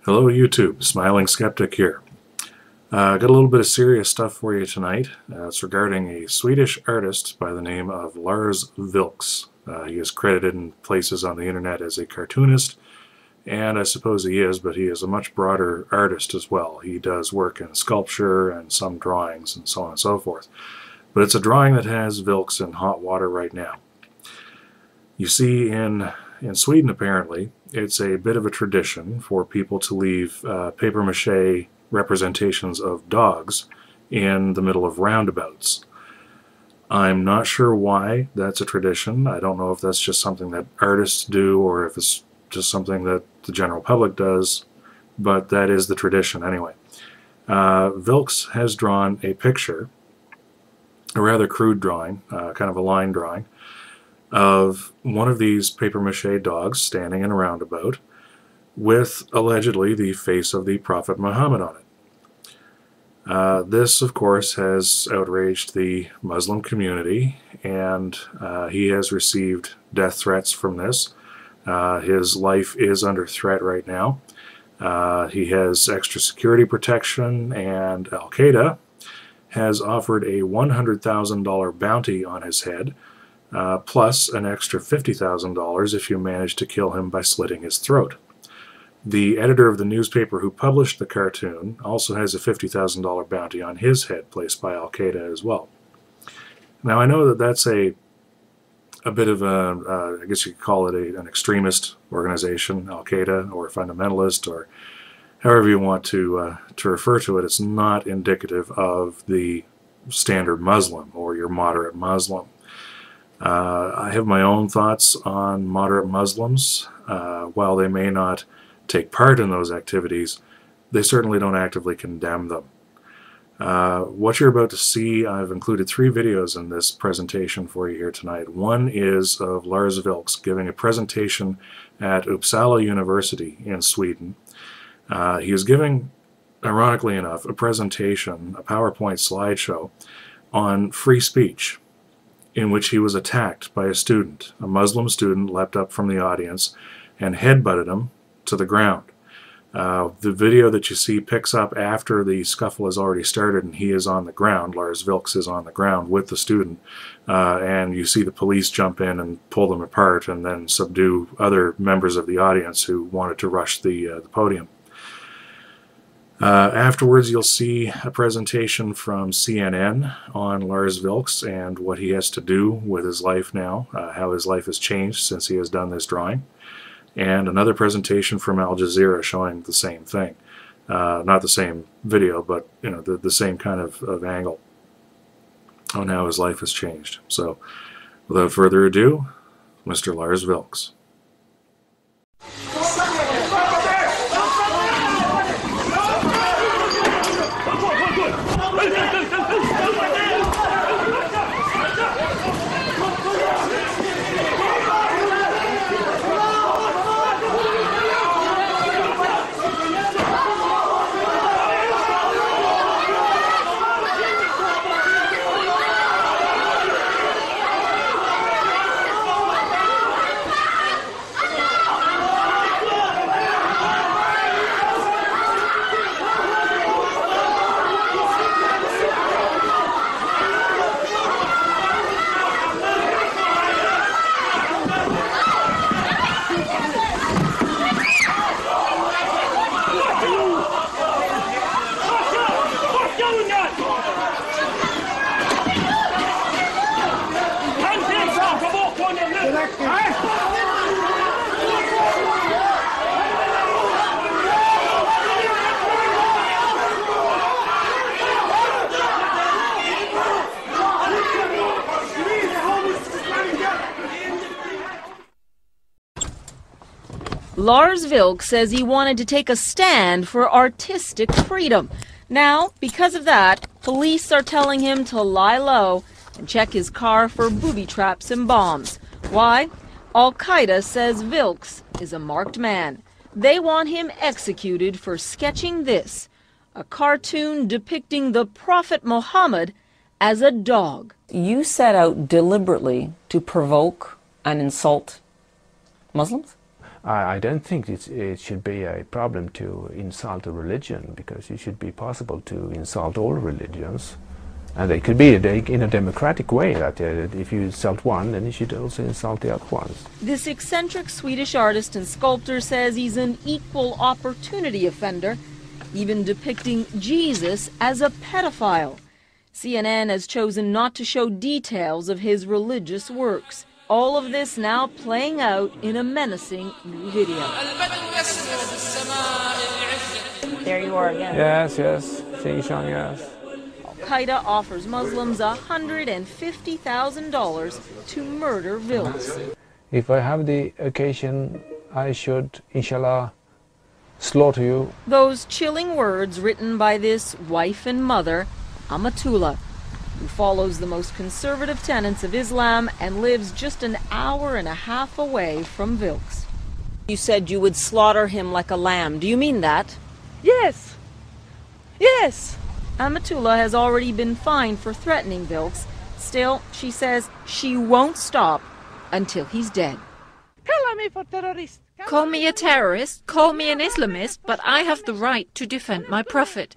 Hello YouTube, Smiling Skeptic here. Got a little bit of serious stuff for you tonight. It's regarding a Swedish artist by the name of Lars Vilks. He is credited in places on the internet as a cartoonist, and I suppose he is, but he is a much broader artist as well. He does work in sculpture and some drawings and so on and so forth. But it's a drawing that has Vilks in hot water right now. You see, in Sweden, apparently, it's a bit of a tradition for people to leave papier-mâché representations of dogs in the middle of roundabouts. I'm not sure why that's a tradition. I don't know if that's just something that artists do or if it's just something that the general public does, but that is the tradition anyway. Vilks has drawn a picture, a rather crude drawing, kind of a line drawing, of one of these papier-mâché dogs standing in a roundabout with allegedly the face of the Prophet Muhammad on it. This, of course, has outraged the Muslim community, and he has received death threats from this. His life is under threat right now. He has extra security protection, and Qaeda has offered a $100,000 bounty on his head, plus an extra $50,000 if you manage to kill him by slitting his throat. The editor of the newspaper who published the cartoon also has a $50,000 bounty on his head placed by Al-Qaeda as well. Now I know that that's a bit of a, I guess you could call it an extremist organization, Al-Qaeda, or fundamentalist, or however you want to refer to it. It's not indicative of the standard Muslim or your moderate Muslim. I have my own thoughts on moderate Muslims. While they may not take part in those activities, they certainly don't actively condemn them. What you're about to see, I've included 3 videos in this presentation for you here tonight. One is of Lars Vilks giving a presentation at Uppsala University in Sweden. He is giving, ironically enough, a presentation, a PowerPoint slideshow on free speech, in which he was attacked by a student. A Muslim student leapt up from the audience and headbutted him to the ground. The video that you see picks up after the scuffle has already started and he is on the ground. Lars Vilks is on the ground with the student, and you see the police jump in and pull them apart and then subdue other members of the audience who wanted to rush the podium. Afterwards, you'll see a presentation from CNN on Lars Vilks and what he has to do with his life now, how his life has changed since he has done this drawing, and another presentation from Al Jazeera showing the same thing. Not the same video, but the same kind of angle on how his life has changed. So, without further ado, Mr. Lars Vilks. Lars Vilks says he wanted to take a stand for artistic freedom. Now, because of that, police are telling him to lie low and check his car for booby traps and bombs. Why? Al-Qaeda says Vilks is a marked man. They want him executed for sketching this, a cartoon depicting the Prophet Muhammad as a dog. You set out deliberately to provoke and insult Muslims? I don't think it should be a problem to insult a religion, because it should be possible to insult all religions. And they could be in a democratic way, that if you insult one, then you should also insult the other ones. This eccentric Swedish artist and sculptor says he's an equal opportunity offender, even depicting Jesus as a pedophile. CNN has chosen not to show details of his religious works. All of this now playing out in a menacing new video. There you are again. Yes, Xing Shang, yes. Qaeda offers Muslims $150,000 to murder Vilks. If I have the occasion, I should, inshallah, slaughter you. Those chilling words written by this wife and mother, Amatullah, who follows the most conservative tenets of Islam and lives just an hour and a half away from Vilks. You said you would slaughter him like a lamb. Do you mean that? Yes. Yes. Amatullah has already been fined for threatening Vilks. Still, she says she won't stop until he's dead. Call me a terrorist, call me an Islamist, but I have the right to defend my prophet.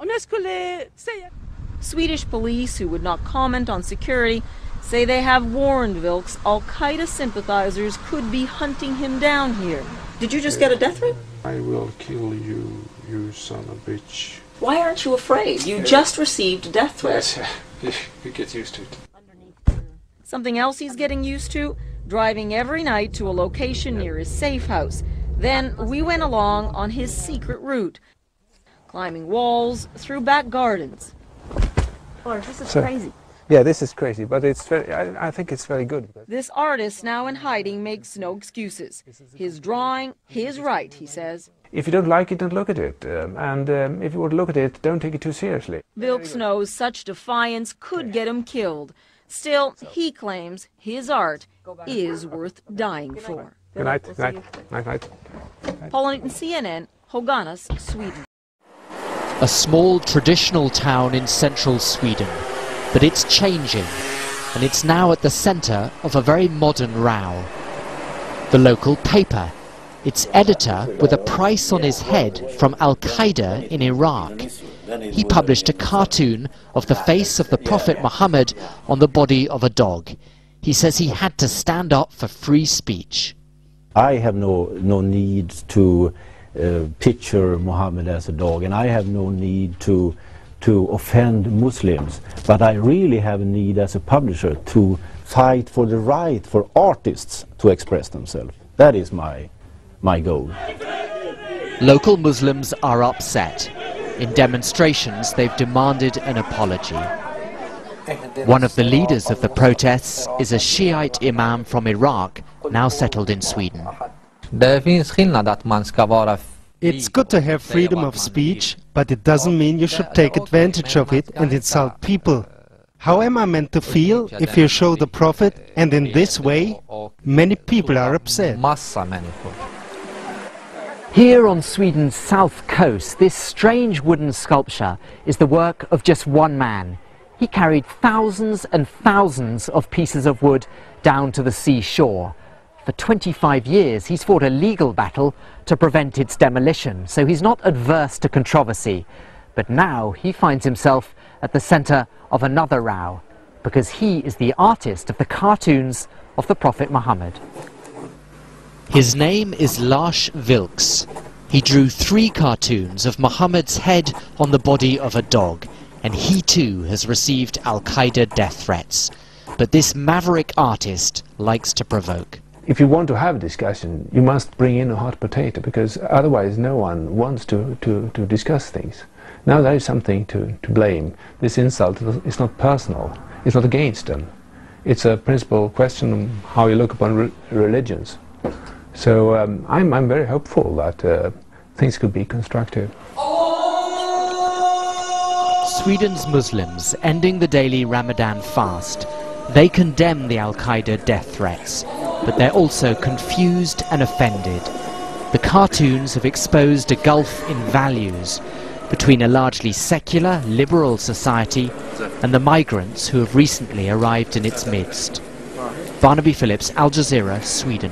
Swedish police, who would not comment on security, say they have warned Vilks Al-Qaeda sympathizers could be hunting him down here. Did you just get a death threat? I will kill you, you son of a bitch. Why aren't you afraid? You just received a death threat. Yes, you get used to it. Something else he's getting used to? Driving every night to a location near his safe house. Then we went along on his secret route, climbing walls, through back gardens. Lars, this is crazy. Yeah, this is crazy, but it's very, I think it's very good. This artist, now in hiding, makes no excuses. His drawing, his right, he says. If you don't like it, don't look at it. If you want to look at it, don't take it too seriously. Vilks knows such defiance could get him killed. Still, he claims his art is worth dying for. Good night. Good night. Night, night. Paula Newton, CNN, Höganäs, Sweden. A small traditional town in central Sweden, but it's changing, and it's now at the centre of a very modern row. The local paper, its editor with a price on his head from Al-Qaeda in Iraq. He published a cartoon of the face of the Prophet Muhammad on the body of a dog. He says he had to stand up for free speech. I have no need to picture Muhammad as a dog, and I have no need to offend Muslims, but I really have a need as a publisher to fight for the right for artists to express themselves. That is my goal. Local Muslims are upset. In demonstrations, they've demanded an apology. One of the leaders of the protests is a Shiite imam from Iraq, now settled in Sweden. It's good to have freedom of speech, but it doesn't mean you should take advantage of it and insult people. How am I meant to feel if you show the Prophet, and in this way, many people are upset? Here on Sweden's south coast, this strange wooden sculpture is the work of just one man. He carried thousands and thousands of pieces of wood down to the seashore. For 25 years, he's fought a legal battle to prevent its demolition, so he's not adverse to controversy. But now he finds himself at the centre of another row, because he is the artist of the cartoons of the Prophet Muhammad. His name is Lars Vilks. He drew 3 cartoons of Muhammad's head on the body of a dog, and he too has received Al-Qaeda death threats. But this maverick artist likes to provoke. If you want to have a discussion, you must bring in a hot potato, because otherwise no one wants to discuss things. Now there is something to blame. This insult is not personal. It's not against them. It's a principal question of how you look upon religions. So I'm very hopeful that things could be constructive. Sweden's Muslims ending the daily Ramadan fast. They condemn the Al-Qaeda death threats, but they're also confused and offended. The cartoons have exposed a gulf in values between a largely secular, liberal society and the migrants who have recently arrived in its midst. Barnaby Phillips, Al Jazeera, Sweden.